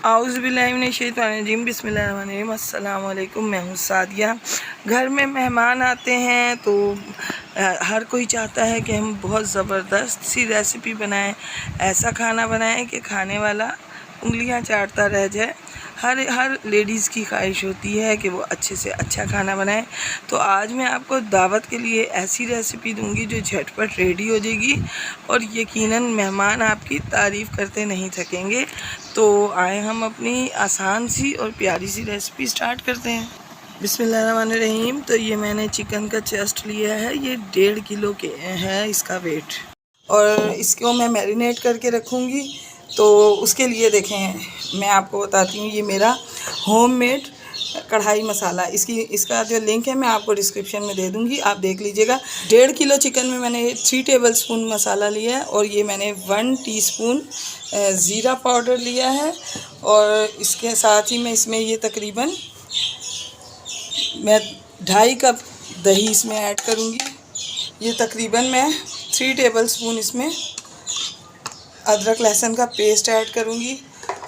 आउज़ुबिल्लाहिमिनश्शैतानिर्रजीम बिस्मिल्लाहिर्रहमानिर्रहीम। अस्सलाम वालेकुम। मैं हूँ सादिया। घर में मेहमान आते हैं तो हर कोई चाहता है कि हम बहुत ज़बरदस्त सी रेसिपी बनाएं, ऐसा खाना बनाएं कि खाने वाला उंगलियां चाटता रह जाए। हर लेडीज़ की ख्वाहिश होती है कि वो अच्छे से अच्छा खाना बनाए। तो आज मैं आपको दावत के लिए ऐसी रेसिपी दूंगी जो झटपट रेडी हो जाएगी और यकीनन मेहमान आपकी तारीफ़ करते नहीं थकेंगे। तो आए हम अपनी आसान सी और प्यारी सी रेसिपी स्टार्ट करते हैं। बिस्मिल्लाहिर्रहमानिर्रहीम। तो ये मैंने चिकन का चेस्ट लिया है, ये 1.5 किलो के है इसका वेट, और इसको मैं मैरिनेट करके रखूँगी। तो उसके लिए देखें मैं आपको बताती हूँ, ये मेरा होममेड कढ़ाई मसाला, इसका जो लिंक है मैं आपको डिस्क्रिप्शन में दे दूँगी, आप देख लीजिएगा। 1.5 किलो चिकन में मैंने 3 टेबलस्पून मसाला लिया है, और ये मैंने 1 टीस्पून ज़ीरा पाउडर लिया है, और इसके साथ ही मैं इसमें ये तकरीबन मैं 2.5 कप दही इसमें ऐड करूँगी। ये तकरीबन मैं 3 टेबलस्पून इसमें अदरक लहसुन का पेस्ट ऐड करूँगी।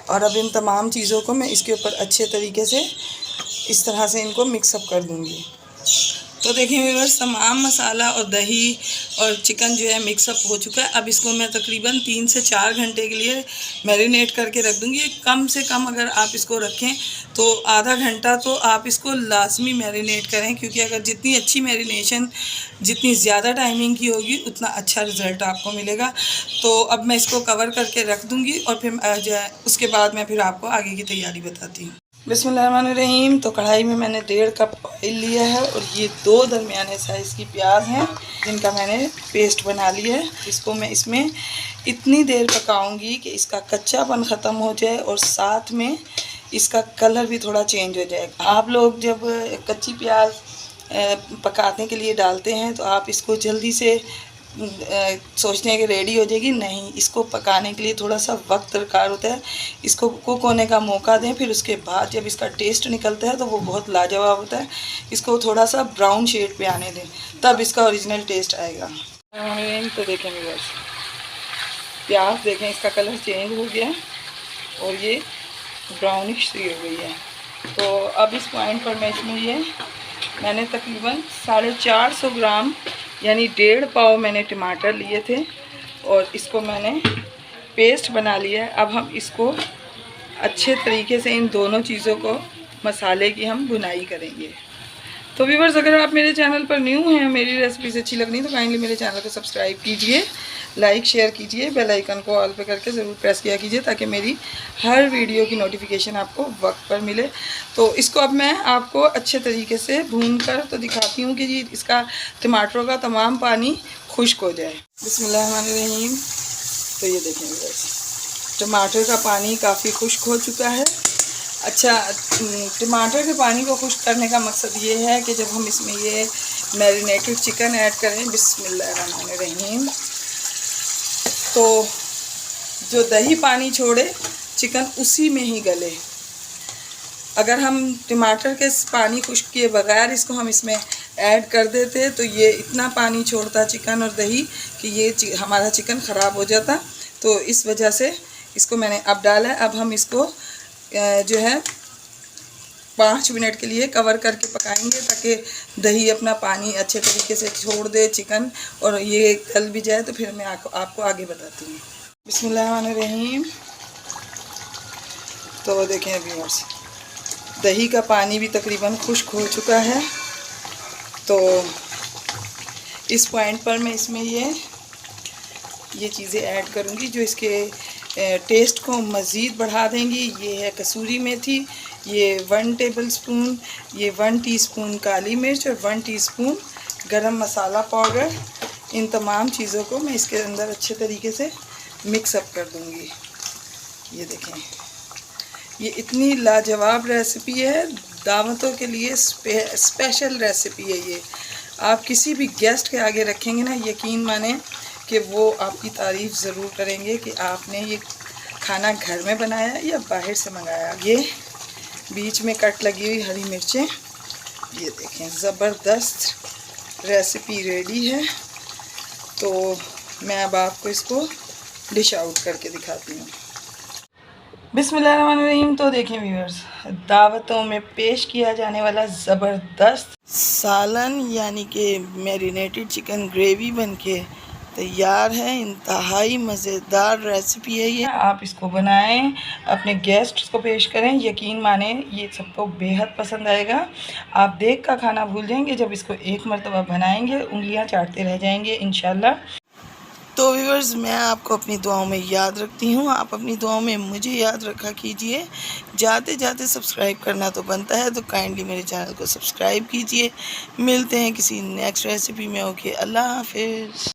और अब इन तमाम चीज़ों को मैं इसके ऊपर अच्छे तरीके से इस तरह से इनको मिक्सअप कर दूँगी। तो देखिए व्यूअर्स, तमाम मसाला और दही और चिकन जो है मिक्सअप हो चुका है। अब इसको मैं तकरीबन 3 से 4 घंटे के लिए मैरिनेट करके रख दूँगी। कम से कम अगर आप इसको रखें तो आधा घंटा तो आप इसको लाजमी मैरिनेट करें, क्योंकि अगर जितनी अच्छी मैरिनेशन, जितनी ज़्यादा टाइमिंग की होगी, उतना अच्छा रिज़ल्ट आपको मिलेगा। तो अब मैं इसको कवर करके रख दूँगी, और फिर उसके बाद मैं फिर आपको आगे की तैयारी बताती हूँ। बिस्मिल्लाहिर्रहमानिर्रहीम। तो कढ़ाई में मैंने 1.5 कप ऑयल लिया है, और ये 2 दरमियाने साइज़ की प्याज हैं जिनका मैंने पेस्ट बना लिया है। इसको मैं इसमें इतनी देर पकाऊंगी कि इसका कच्चापन ख़त्म हो जाए और साथ में इसका कलर भी थोड़ा चेंज हो जाए। आप लोग जब कच्ची प्याज पकाने के लिए डालते हैं तो आप इसको जल्दी से सोचते हैं कि रेडी हो जाएगी, नहीं, इसको पकाने के लिए थोड़ा सा वक्त दरकार होता है। इसको कुक होने का मौका दें, फिर उसके बाद जब इसका टेस्ट निकलता है तो वो बहुत लाजवाब होता है। इसको थोड़ा सा ब्राउन शेड पे आने दें, तब इसका ओरिजिनल टेस्ट आएगा। तो देखें व्यूअर्स, प्याज देखें इसका कलर चेंज हो गया और ये ब्राउनिश सी हो गई है। तो अब इस पॉइंट पर मैं इसमें मैंने तकरीबन 450 ग्राम यानी 1.5 पाव मैंने टमाटर लिए थे, और इसको मैंने पेस्ट बना लिया है। अब हम इसको अच्छे तरीके से इन दोनों चीज़ों को, मसाले की हम भुनाई करेंगे। तो व्यूअर्स, अगर आप मेरे चैनल पर न्यू हैं, मेरी रेसिपीज़ अच्छी लगनी तो काइंडली मेरे चैनल को सब्सक्राइब कीजिए, लाइक शेयर कीजिए, बेल आइकन को ऑल पे करके ज़रूर प्रेस किया कीजिए, ताकि मेरी हर वीडियो की नोटिफिकेशन आपको वक्त पर मिले। तो इसको अब मैं आपको अच्छे तरीके से भून कर तो दिखाती हूँ कि जी इसका टमाटरों का तमाम पानी खुश्क हो जाए। बिस्मिल्लाहिर्रहमानिर्रहीम। तो ये देखें व्यूअर्स, टमाटर का पानी काफ़ी खुश्क हो चुका है। अच्छा, टमाटर के पानी को खुश्क करने का मकसद ये है कि जब हम इसमें ये मैरिनेटेड चिकन ऐड करें, बिस्मिल्लाहिर्रहमानिर्रहीम, तो जो दही पानी छोड़े चिकन उसी में ही गले। अगर हम टमाटर के पानी खुश्क किए बगैर इसको हम इसमें ऐड कर देते तो ये इतना पानी छोड़ता चिकन और दही कि ये हमारा चिकन ख़राब हो जाता। तो इस वजह से इसको मैंने अब डाला है। अब हम इसको जो है 5 मिनट के लिए कवर करके पकाएंगे, ताकि दही अपना पानी अच्छे तरीके से छोड़ दे चिकन, और ये गल भी जाए। तो फिर मैं आपको आगे बताती हूँ। बिस्मिल्लाहिर्रहमानिर्रहीम। तो देखें व्यूअर्स, दही का पानी भी तकरीबन खुश्क हो चुका है। तो इस पॉइंट पर मैं इसमें ये चीज़ें ऐड करूँगी जो इसके टेस्ट को मज़ीद बढ़ा देंगी। ये है कसूरी मेथी, ये 1 टेबलस्पून, ये 1 टीस्पून काली मिर्च और 1 टीस्पून गरम मसाला पाउडर। इन तमाम चीज़ों को मैं इसके अंदर अच्छे तरीके से मिक्सअप कर दूँगी। ये देखें, ये इतनी लाजवाब रेसिपी है, दावतों के लिए स्पेशल रेसिपी है ये। आप किसी भी गेस्ट के आगे रखेंगे ना, यकीन माने कि वो आपकी तारीफ़ ज़रूर करेंगे कि आपने ये खाना घर में बनाया या बाहर से मंगाया। ये बीच में कट लगी हुई हरी मिर्चें, ये देखें, ज़बरदस्त रेसिपी रेडी है। तो मैं अब आपको इसको डिश आउट करके दिखाती हूँ। बिस्मिल्लाहिर्रहमानिर्रहीम। तो देखें व्यूअर्स, दावतों में पेश किया जाने वाला ज़बरदस्त सालन यानी कि मैरिनेटेड चिकन ग्रेवी बनके तैयार है। इंतहाई मज़ेदार रेसिपी है ये। आप इसको बनाएं, अपने गेस्ट्स को पेश करें, यकीन माने ये सबको बेहद पसंद आएगा। आप देख का खाना भूल जाएंगे, जब इसको एक मरतबा बनाएंगे उंगलियां चाटते रह जाएंगे इंशाल्लाह। तो व्यूअर्स, मैं आपको अपनी दुआओं में याद रखती हूँ, आप अपनी दुआओं में मुझे याद रखा कीजिए। जाते जाते सब्सक्राइब करना तो बनता है, तो काइंडली मेरे चैनल को सब्सक्राइब कीजिए। मिलते हैं किसी नेक्स्ट रेसिपी में। ओके, अल्लाह हाफिज़।